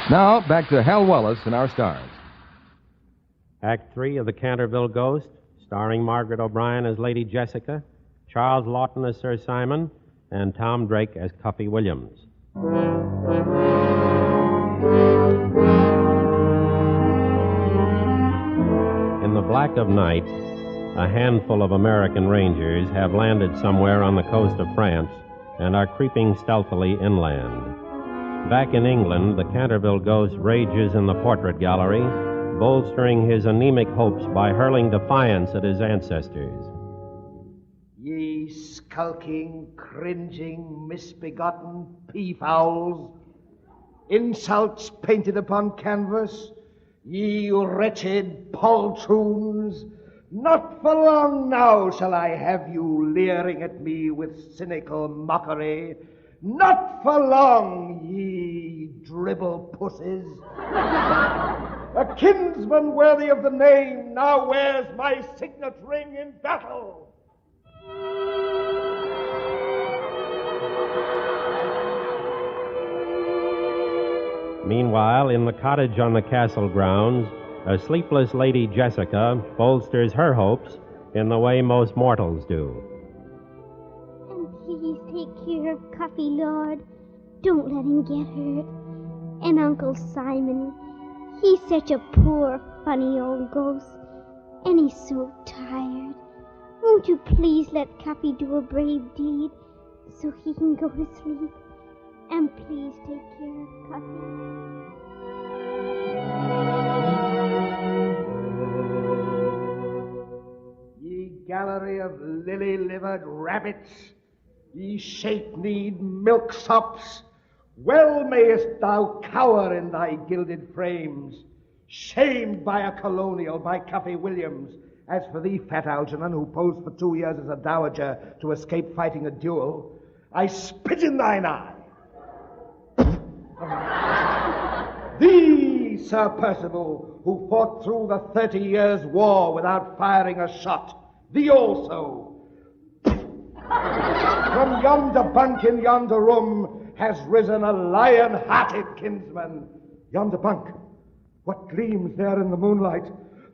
Speaker 1: Now, back to Hal Wallace and our stars.
Speaker 2: Act 3 of The Canterville Ghost, starring Margaret O'Brien as Lady Jessica, Charles Lawton as Sir Simon, and Tom Drake as Cuffy Williams. In the black of night, a handful of American Rangers have landed somewhere on the coast of France and are creeping stealthily inland. Back in England, the Canterville Ghost rages in the portrait gallery, bolstering his anemic hopes by hurling defiance at his ancestors.
Speaker 3: Ye skulking, cringing, misbegotten peafowls, insults painted upon canvas,
Speaker 5: Ye wretched poltroons, not for long now shall I have you leering at me with cynical mockery. Not for long, ye dribble pussies. A kinsman worthy of the name now wears my signet ring in battle.
Speaker 2: Meanwhile, in the cottage on the castle grounds, a sleepless Lady Jessica bolsters her hopes in the way most mortals do.
Speaker 6: And please take care of Cuffy, Lord. Don't let him get hurt. And Uncle Simon, he's such a poor, funny old ghost. And he's so tired. Won't you please let Cuffy do a brave deed so he can go to sleep? And please take care of Cuffy.
Speaker 5: Ye gallery of lily-livered rabbits, ye shape-kneed milksops, well mayest thou cower in thy gilded frames, shamed by a colonial, by Cuffy Williams. As for thee, fat Algernon, who posed for 2 years as a dowager to escape fighting a duel, I spit in thine eye. Thee, Sir Percival, who fought through the 30 years' war without firing a shot, thee also. From yonder bunk in yonder room has risen a lion-hearted kinsman. Yonder bunk, what gleams there in the moonlight?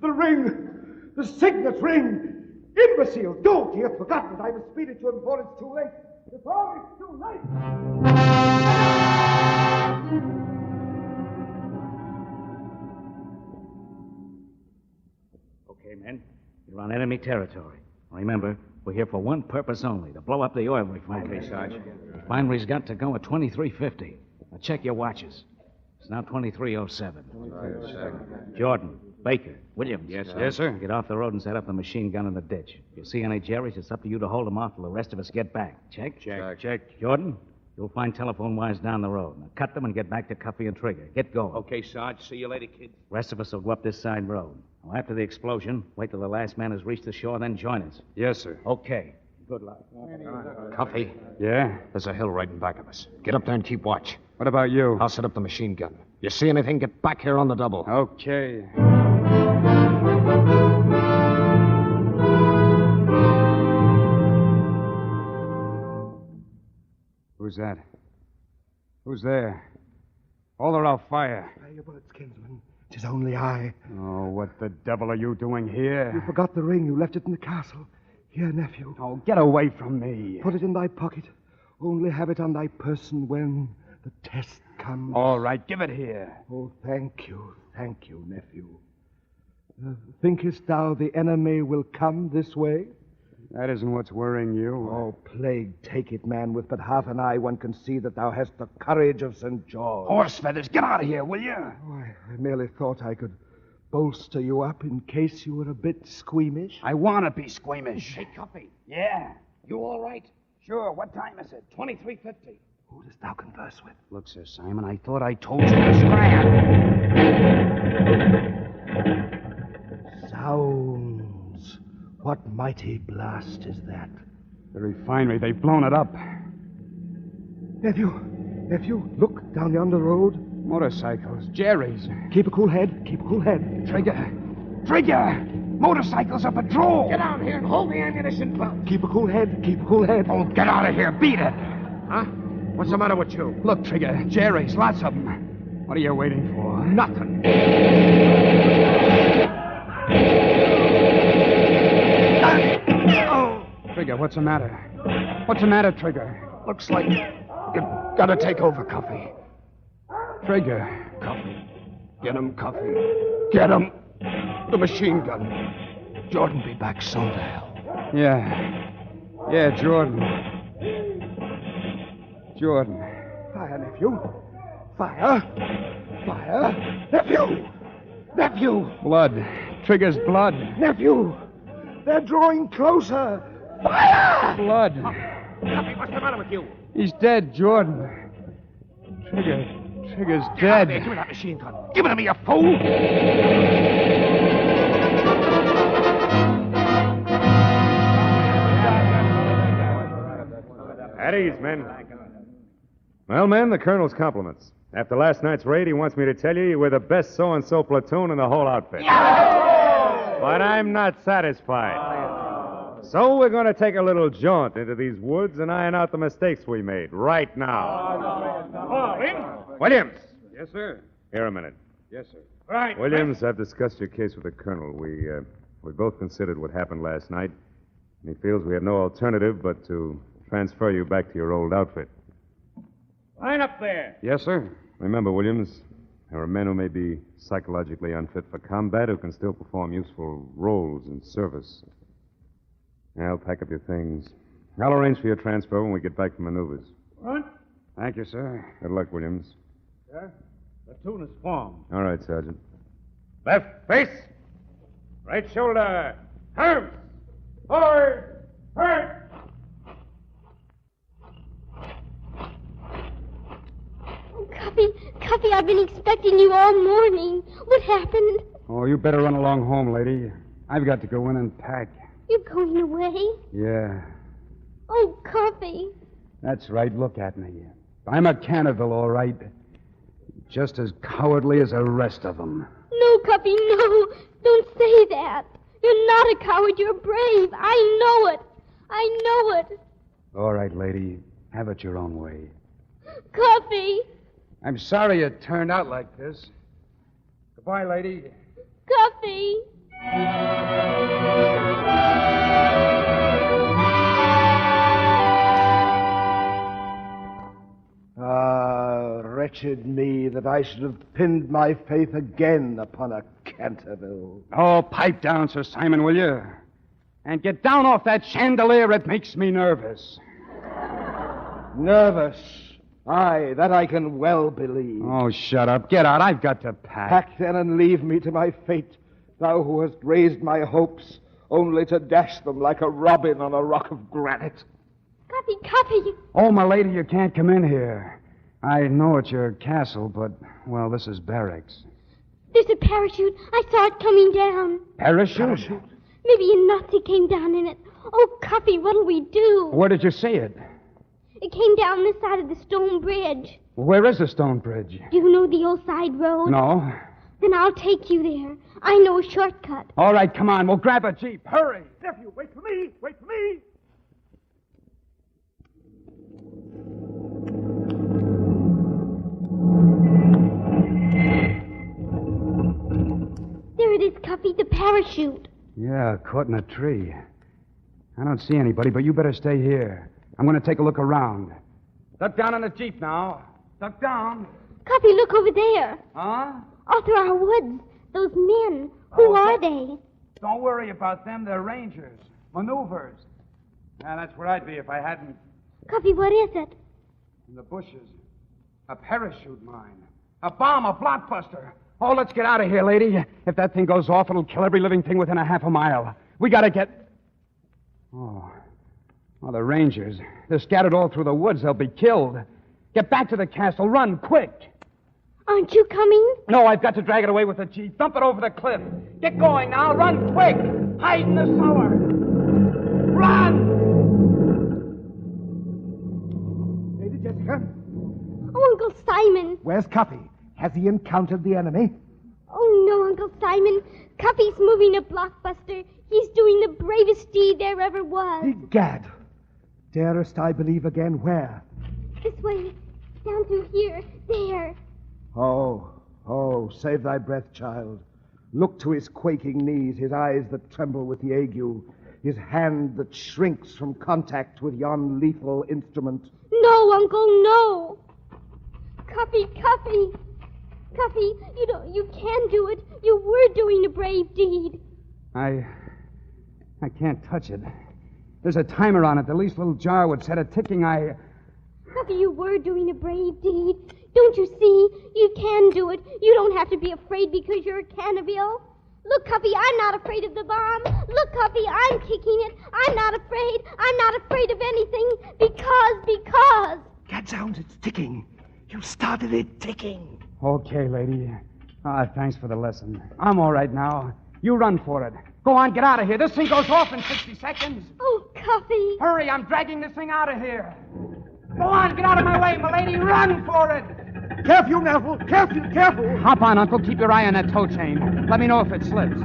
Speaker 5: The ring, the signet ring. Imbecile, don't, he hath forgotten. I must speed it to him before it's too late. Before it's too late.
Speaker 12: Okay, men, you're on enemy territory. Remember, we're here for one purpose only, to blow up the oil refinery.
Speaker 10: Okay, Sarge.
Speaker 12: The refinery's got to go at 2350. Now check your watches. It's now 2307. Jordan, Baker, Williams.
Speaker 10: Yes, sir. Yes, sir.
Speaker 12: Get off the road and set up the machine gun in the ditch. If you see any Jerry's, it's up to you to hold them off till the rest of us get back. Check?
Speaker 10: Check.
Speaker 12: Jordan, you'll find telephone wires down the road. Now cut them and get back to Cuffy and Trigger. Get going.
Speaker 11: Okay, Sarge. See you later, kid.
Speaker 12: Rest of us will go up this side road. Now, after the explosion, wait till the last man has reached the shore, then join us.
Speaker 10: Yes, sir.
Speaker 12: Okay. Good luck.
Speaker 16: Cuffy,
Speaker 10: Yeah?
Speaker 16: there's a hill right in back of us. Get up there and keep watch.
Speaker 10: What about you?
Speaker 16: I'll set up the machine gun. You see anything, get back here on the double.
Speaker 10: Okay. Who's that? Who's there? All are out fire.
Speaker 5: Spare your bullets, kinsman. 'Tis only I.
Speaker 10: Oh, what the devil are you doing here?
Speaker 5: You forgot the ring. You left it in the castle. Here, nephew.
Speaker 10: Oh, get away from me.
Speaker 5: Put it in thy pocket. Only have it on thy person when the test comes.
Speaker 10: All right, give it here.
Speaker 5: Oh, thank you, nephew. Thinkest thou the enemy will come this way?
Speaker 10: That isn't what's worrying you.
Speaker 5: Oh, plague take it, man. With but half an eye, one can see that thou hast the courage of St. George.
Speaker 10: Horse feathers, get out of here, will you?
Speaker 5: Oh, I merely thought I could bolster you up in case you were a bit squeamish.
Speaker 10: I want to be squeamish.
Speaker 16: Hey, Cuffy,
Speaker 10: Yeah.
Speaker 16: you all right?
Speaker 10: Sure, what time is it?
Speaker 16: 2350.
Speaker 5: Who dost thou converse with?
Speaker 10: Look, Sir Simon, I thought I told you to scram.
Speaker 5: Sounds. What mighty blast is that?
Speaker 10: The refinery, they've blown it up.
Speaker 5: Nephew, look down yonder road.
Speaker 10: Motorcycles, Jerry's.
Speaker 5: Keep a cool head.
Speaker 10: Trigger! Motorcycles are patrol!
Speaker 16: Get down here and hold the ammunition belt.
Speaker 5: Keep a cool head.
Speaker 10: Oh, get out of here, beat it!
Speaker 16: Huh? What's the matter with you?
Speaker 10: Look, Trigger, Jerry's, lots of them. What are you waiting for?
Speaker 16: Nothing.
Speaker 10: Trigger, what's the matter? What's the matter, Trigger?
Speaker 16: Looks like you've got to take over, Cuffy.
Speaker 10: Trigger.
Speaker 16: Cuffy. Get him, Cuffy. Get him. The machine gun. Jordan be back soon to help.
Speaker 10: Yeah, Jordan.
Speaker 5: Fire, nephew. Fire. Nephew.
Speaker 10: Blood. Trigger's blood.
Speaker 5: Nephew. They're drawing closer. Fire!
Speaker 10: Blood.
Speaker 16: Cuffy, what's the matter with you?
Speaker 10: He's dead, Jordan.
Speaker 8: Trigger's
Speaker 11: Get out
Speaker 8: dead.
Speaker 11: there. Give me that machine gun. Give it to me, you fool!
Speaker 13: At ease, men. Well, men, the colonel's compliments. After last night's raid, he wants me to tell you we're the best so-and-so platoon in the whole outfit. But I'm not satisfied. So we're going to take a little jaunt into these woods and iron out the mistakes we made right now. Williams!
Speaker 10: Yes, sir.
Speaker 13: Here a minute.
Speaker 10: Yes, sir.
Speaker 11: Right.
Speaker 13: Williams, I've discussed your case with the colonel. We both considered what happened last night, and he feels we have no alternative but to transfer you back to your old outfit.
Speaker 12: Line up there.
Speaker 10: Yes, sir.
Speaker 13: Remember, Williams, there are men who may be psychologically unfit for combat who can still perform useful roles in service. Now, pack up your things. I'll arrange for your transfer when we get back from maneuvers.
Speaker 12: Front.
Speaker 10: Thank you, sir.
Speaker 13: Good luck, Williams.
Speaker 12: Sir, platoon is formed.
Speaker 13: All right, Sergeant.
Speaker 15: Left face. Right shoulder. Arms. Forward. Hurt.
Speaker 6: Cuffy, I've been expecting you all morning. What happened?
Speaker 10: Oh, you better run along home, lady. I've got to go in and pack.
Speaker 6: You're going away?
Speaker 10: Yeah,
Speaker 6: Oh, Cuffy.
Speaker 10: that's right. Look at me. I'm a Canterville, all right. Just as cowardly as the rest of them.
Speaker 6: No, Cuffy, no. Don't say that. You're not a coward. You're brave. I know it. I know it.
Speaker 10: All right, lady. Have it your own way.
Speaker 6: Cuffy.
Speaker 10: I'm sorry it turned out like this. Goodbye, lady.
Speaker 6: Cuffy.
Speaker 5: Ah, wretched me that I should have pinned my faith again upon a Canterville.
Speaker 10: Oh, pipe down, Sir Simon, will you? And get down off that chandelier. It makes me nervous.
Speaker 5: Nervous. Aye, that I can well believe.
Speaker 10: Oh, shut up. Get out. I've got to pack.
Speaker 5: Pack then and leave me to my fate, thou who hast raised my hopes, only to dash them like a robin on a rock of granite.
Speaker 6: Cuffy.
Speaker 10: Oh, my lady, you can't come in here. I know it's your castle, but, well, this is barracks.
Speaker 6: There's a parachute. I saw it coming down.
Speaker 10: Parachute?
Speaker 6: Maybe a Nazi came down in it. Oh, Cuffy, what'll we do?
Speaker 10: Where did you see it?
Speaker 6: It came down this side of the stone bridge.
Speaker 10: Where is the stone bridge?
Speaker 6: Do you know the old side road?
Speaker 10: No.
Speaker 6: Then I'll take you there. I know a shortcut.
Speaker 10: All right, come on. We'll grab a jeep. Hurry.
Speaker 11: Nephew, wait for me. Wait for me.
Speaker 6: There it is, Cuffy, the parachute.
Speaker 10: Yeah, caught in a tree. I don't see anybody, but you better stay here. I'm going to take a look around. Duck down in the jeep now. Duck down.
Speaker 6: Cuffy, look over there.
Speaker 10: Huh?
Speaker 6: All through our woods. Those men. Who are they?
Speaker 10: Don't worry about them. They're rangers. Maneuvers. Yeah, that's where I'd be if I hadn't.
Speaker 6: Cuffy, what is it?
Speaker 10: In the bushes. A parachute mine. A bomb, a blockbuster. Oh, let's get out of here, lady. If that thing goes off, it'll kill every living thing within a half a mile. We gotta get... Oh, the rangers. They're scattered all through the woods. They'll be killed. Get back to the castle. Run, quick.
Speaker 6: Aren't you coming?
Speaker 10: No, I've got to drag it away with the jeep. Dump it over the cliff. Get going now. Run, quick. Hide in the cellar. Run!
Speaker 5: Lady Jessica?
Speaker 6: Oh, Uncle Simon.
Speaker 5: Where's Cuffy? Has he encountered the enemy?
Speaker 6: Oh, no, Uncle Simon. Cuffy's moving a blockbuster. He's doing the bravest deed there ever was.
Speaker 5: Egad. Darest I believe again where?
Speaker 6: This way. Down through here. There.
Speaker 5: Oh, save thy breath, child. Look to his quaking knees, his eyes that tremble with the ague, his hand that shrinks from contact with yon lethal instrument.
Speaker 6: No, Uncle, no. Cuffy. Cuffy, you can do it. You were doing a brave deed.
Speaker 10: I can't touch it. There's a timer on it. The least little jar would set it ticking.
Speaker 6: Cuffy, you were doing a brave deed. Don't you see? You can do it. You don't have to be afraid because you're a Canterville. Look, Cuffy, I'm not afraid of the bomb. Look, Cuffy, I'm kicking it. I'm not afraid. I'm not afraid of anything because...
Speaker 5: Gadzounds, it's ticking. You started it ticking.
Speaker 10: Okay, lady. Thanks for the lesson. I'm all right now. You run for it. Go on, get out of here. This thing goes off in 60 seconds.
Speaker 6: Oh, Cuffy.
Speaker 10: Hurry, I'm dragging this thing out of here. Go on, get out of my way, milady. Run for it.
Speaker 5: Careful, Neville. Careful.
Speaker 10: Hop on, Uncle. Keep your eye on that tow chain. Let me know if it slips.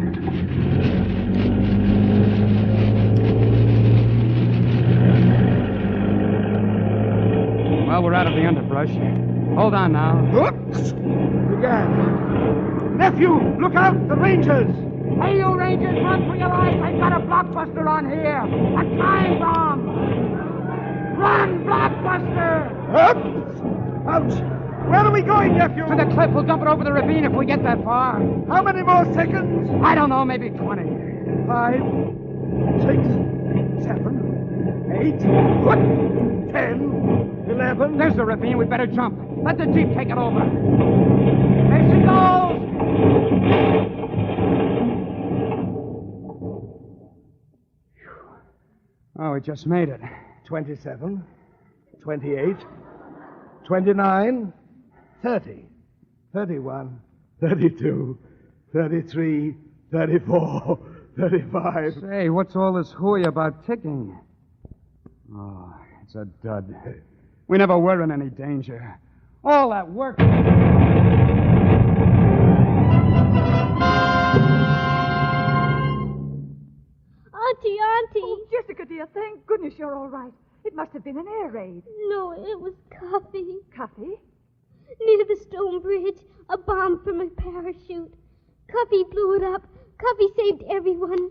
Speaker 10: Well, we're out of the underbrush. Hold on now.
Speaker 5: Oops! Again. Nephew, look out! The Rangers!
Speaker 14: Hey, you Rangers, run for your lives! I've got a blockbuster on here! A time bomb! Run, blockbuster!
Speaker 5: Oops! Ouch! Where are we going, nephew?
Speaker 10: To the cliff. We'll dump it over the ravine if we get that far.
Speaker 5: How many more seconds?
Speaker 10: I don't know, maybe 20.
Speaker 5: 5, 6, 7, 8, 10, 11.
Speaker 10: There's the ravine. We'd better jump. Let the Jeep take it over. There she goes! Oh, we just made it.
Speaker 5: 27, 28, 29, 30, 31, 32, 33, 34, 35.
Speaker 10: Say, what's all this hooey about ticking? Oh, it's a dud. We never were in any danger. All that work.
Speaker 6: Auntie.
Speaker 7: Oh, Jessica, dear, thank goodness you're all right. It must have been an air raid.
Speaker 6: No, it was Cuffy.
Speaker 7: Cuffy?
Speaker 6: Near the stone bridge, a bomb from a parachute. Cuffy blew it up. Cuffy saved everyone.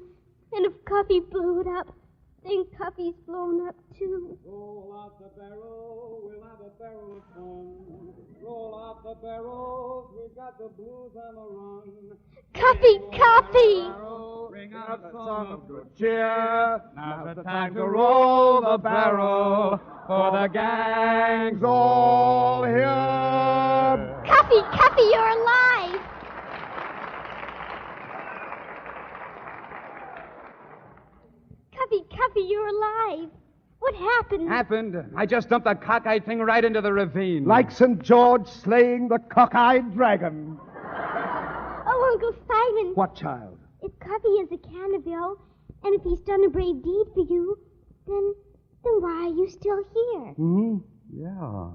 Speaker 6: And if Cuffy blew it up, then Cuffy's blown up too.
Speaker 17: Roll out the barrel, we'll have a barrel of fun. Roll out the barrels, we've got the blues on the run.
Speaker 6: Cuffy!
Speaker 17: Ring out the song of good cheer. Now's the time to roll the barrel, for the gang's all here.
Speaker 6: Cuffy, you're alive! Cuffy, you're alive. What happened?
Speaker 10: Happened? I just dumped a cockeyed thing right into the ravine.
Speaker 5: Like St. George slaying the cockeyed dragon.
Speaker 6: Oh, Uncle Simon.
Speaker 5: What, child?
Speaker 6: If Cuffy is a Canterville, and if he's done a brave deed for you, then why are you still here?
Speaker 10: Yeah.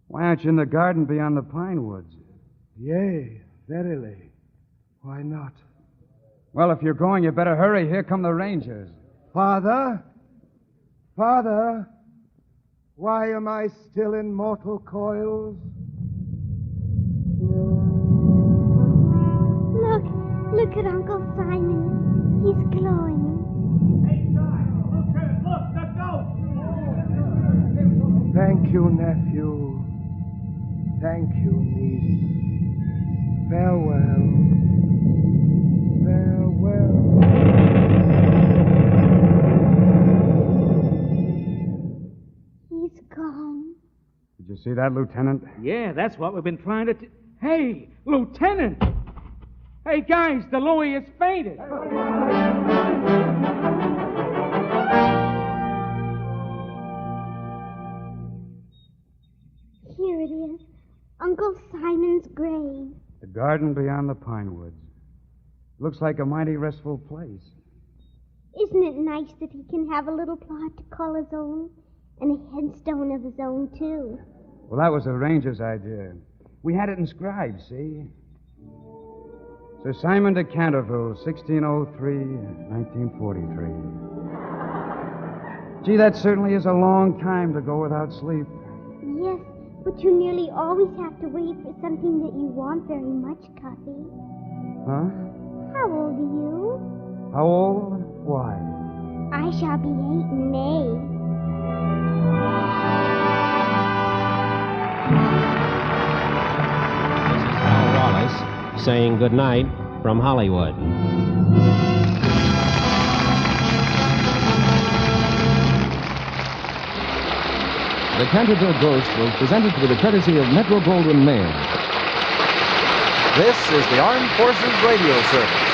Speaker 10: Why aren't you in the garden beyond the pine woods?
Speaker 5: Yea, verily. Why not?
Speaker 10: Well, if you're going, you better hurry. Here come the Rangers.
Speaker 5: Father, why am I still in mortal coils?
Speaker 6: Look at Uncle Simon. He's glowing.
Speaker 14: Hey, Simon, look, let's go!
Speaker 5: Thank you, nephew. Thank you, niece. Farewell.
Speaker 6: He's gone.
Speaker 10: Did you see that, Lieutenant?
Speaker 12: Yeah, that's what we've been trying to... Hey, Lieutenant! Hey, guys, the Louie has fainted.
Speaker 6: Here it is. Uncle Simon's grave.
Speaker 10: The garden beyond the pine woods. Looks like a mighty restful place.
Speaker 6: Isn't it nice that he can have a little plot to call his own? And a headstone of his own, too.
Speaker 10: Well, that was the Ranger's idea. We had it inscribed, see? Sir Simon de Canterville, 1603, 1943. Gee, that certainly is a long time to go without sleep.
Speaker 6: Yes, but you nearly always have to wait for something that you want very much, Cuffy.
Speaker 10: Huh?
Speaker 6: How old are you?
Speaker 10: How old? Why?
Speaker 6: I shall be 8 in May.
Speaker 2: This is Hal Wallace saying good night from Hollywood.
Speaker 1: The Canterville Ghost was presented with the courtesy of Metro-Goldwyn Mayer.
Speaker 18: This is the Armed Forces Radio Service.